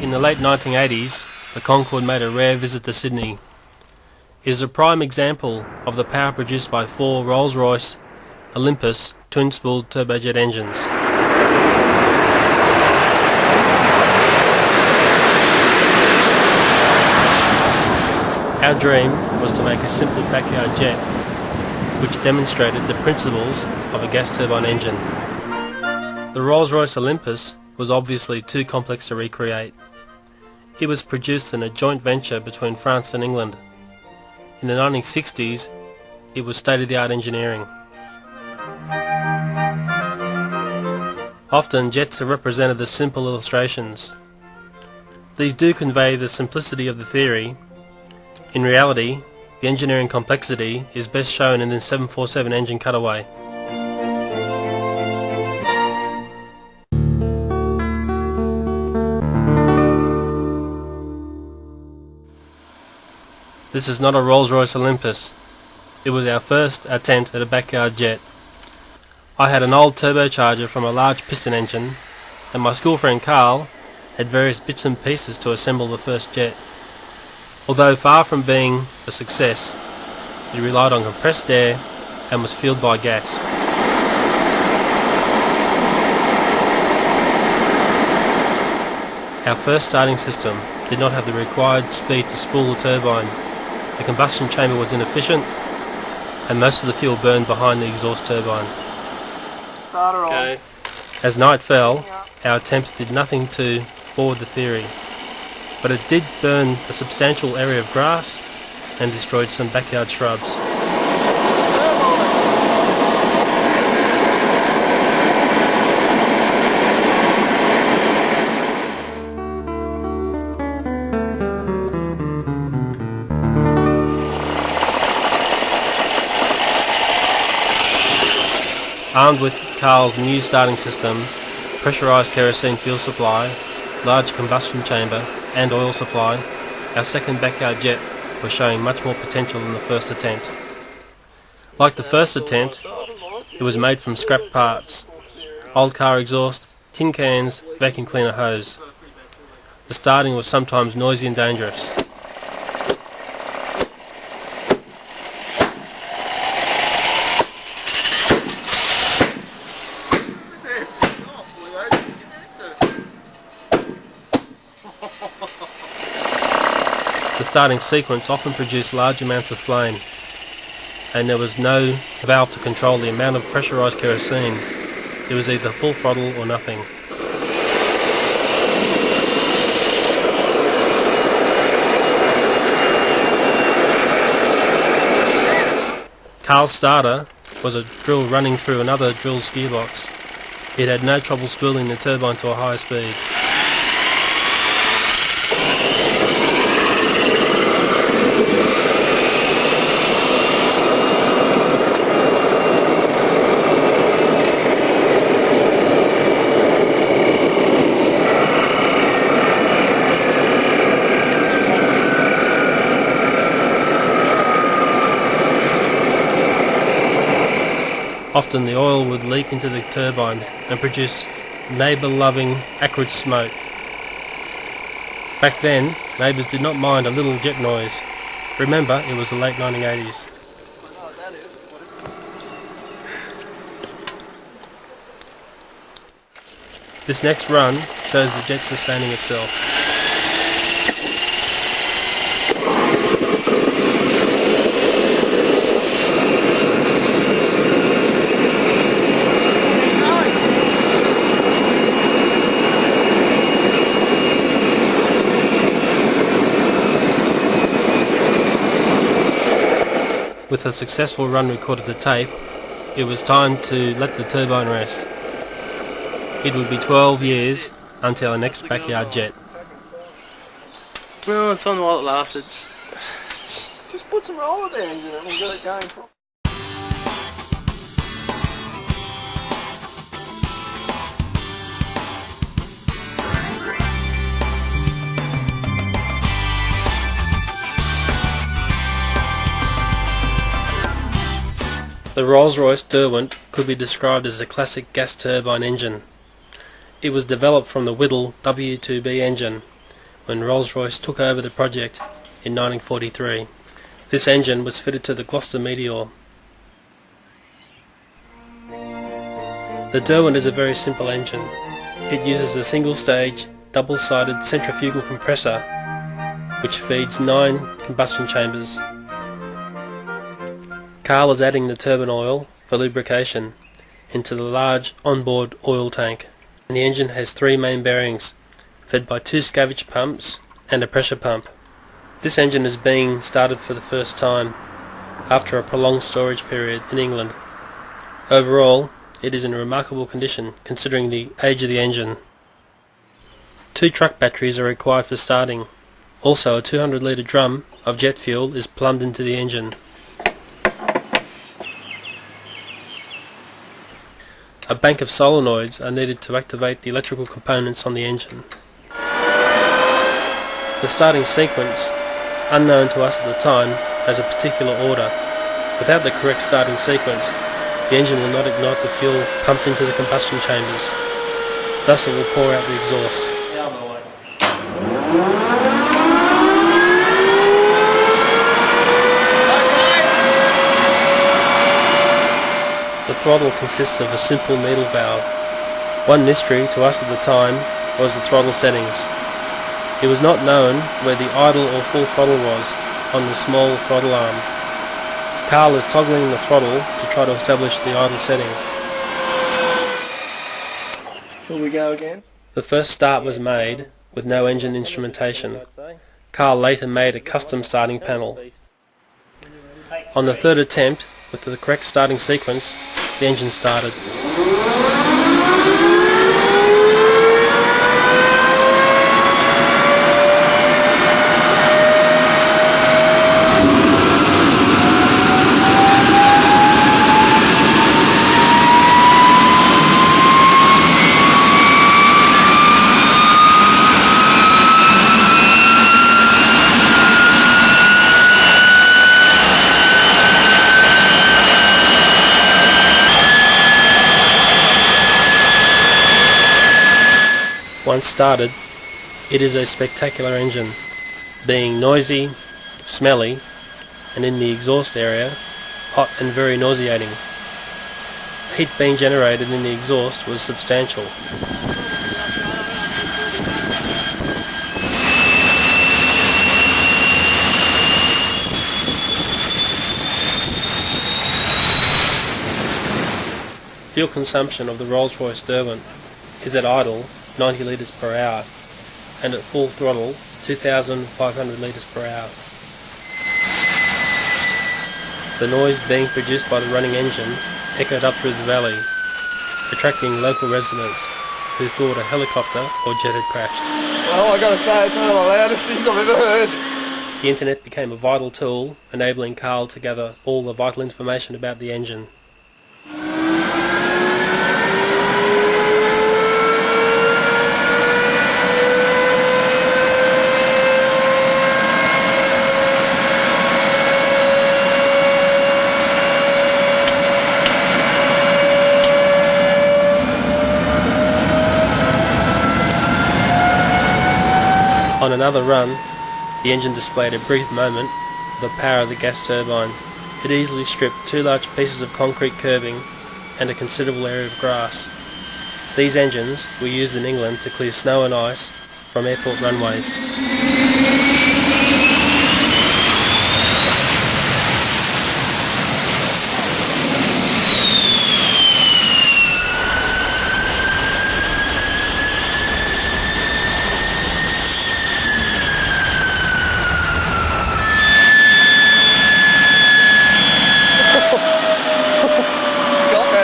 In the late 1980s, the Concorde made a rare visit to Sydney. It is a prime example of the power produced by four Rolls-Royce Olympus twin-spooled turbojet engines. Our dream was to make a simple backyard jet which demonstrated the principles of a gas turbine engine. The Rolls-Royce Olympus was obviously too complex to recreate. It was produced in a joint venture between France and England. In the 1960s, it was state-of-the-art engineering. Often, jets are represented as simple illustrations. These do convey the simplicity of the theory. In reality, the engineering complexity is best shown in the 747 engine cutaway. This is not a Rolls-Royce Olympus. It was our first attempt at a backyard jet. I had an old turbocharger from a large piston engine, and my school friend Carl had various bits and pieces to assemble the first jet. Although far from being a success, it relied on compressed air and was fueled by gas. Our first starting system did not have the required speed to spool the turbine. The combustion chamber was inefficient, and most of the fuel burned behind the exhaust turbine. Okay. As night fell, our attempts did nothing to forward the theory, but it did burn a substantial area of grass and destroyed some backyard shrubs. Armed with Carl's new starting system, pressurised kerosene fuel supply, large combustion chamber and oil supply, our second backyard jet was showing much more potential than the first attempt. Like the first attempt, it was made from scrap parts: old car exhaust, tin cans, vacuum cleaner hose. The starting was sometimes noisy and dangerous. The starting sequence often produced large amounts of flame, and there was no valve to control the amount of pressurised kerosene. It was either full throttle or nothing. Carl's starter was a drill running through another drill's gearbox. It had no trouble spooling the turbine to a higher speed. Often the oil would leak into the turbine and produce neighbour-loving acrid smoke. Back then, neighbours did not mind a little jet noise. Remember, it was the late 1980s. This next run shows the jet sustaining itself. With a successful run recorded to tape, it was time to let the turbine rest. It would be 12 years until our next backyard jet. Well, it's fun while it lasted. Just put some roller bands in it and we'll get it going for. The Rolls-Royce Derwent could be described as a classic gas turbine engine. It was developed from the Whittle W2B engine when Rolls-Royce took over the project in 1943. This engine was fitted to the Gloucester Meteor. The Derwent is a very simple engine. It uses a single-stage, double-sided centrifugal compressor which feeds 9 combustion chambers. Carl is adding the turbine oil for lubrication into the large onboard oil tank, and the engine has 3 main bearings fed by 2 scavenge pumps and a pressure pump. This engine is being started for the first time after a prolonged storage period in England. Overall, it is in remarkable condition considering the age of the engine. 2 truck batteries are required for starting. Also, a 200 litre drum of jet fuel is plumbed into the engine. A bank of solenoids are needed to activate the electrical components on the engine. The starting sequence, unknown to us at the time, has a particular order. Without the correct starting sequence, the engine will not ignite the fuel pumped into the combustion chambers. Thus it will pour out the exhaust. The throttle consists of a simple needle valve. One mystery to us at the time was the throttle settings. It was not known where the idle or full throttle was on the small throttle arm. Carl is toggling the throttle to try to establish the idle setting. Here we go again. The first start was made with no engine instrumentation. Carl later made a custom starting panel. On the third attempt, with the correct starting sequence, the engine started. Once started, it is a spectacular engine, being noisy, smelly, and in the exhaust area, hot and very nauseating. Heat being generated in the exhaust was substantial. Fuel consumption of the Rolls-Royce Derwent is at idle 90 litres per hour, and at full throttle 2,500 litres per hour. The noise being produced by the running engine echoed up through the valley, attracting local residents who thought a helicopter or jet had crashed. Well, I gotta say, it's one of the loudest things I've ever heard. The internet became a vital tool, enabling Carl to gather all the vital information about the engine. On another run, the engine displayed a brief moment of the power of the gas turbine. It easily stripped 2 large pieces of concrete curbing and a considerable area of grass. These engines were used in England to clear snow and ice from airport runways.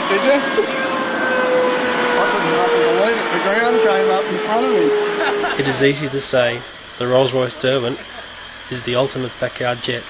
Did you? I couldn't fucking believe it. The ground came up in front of me. It is easy to say the Rolls-Royce Derwent is the ultimate backyard jet.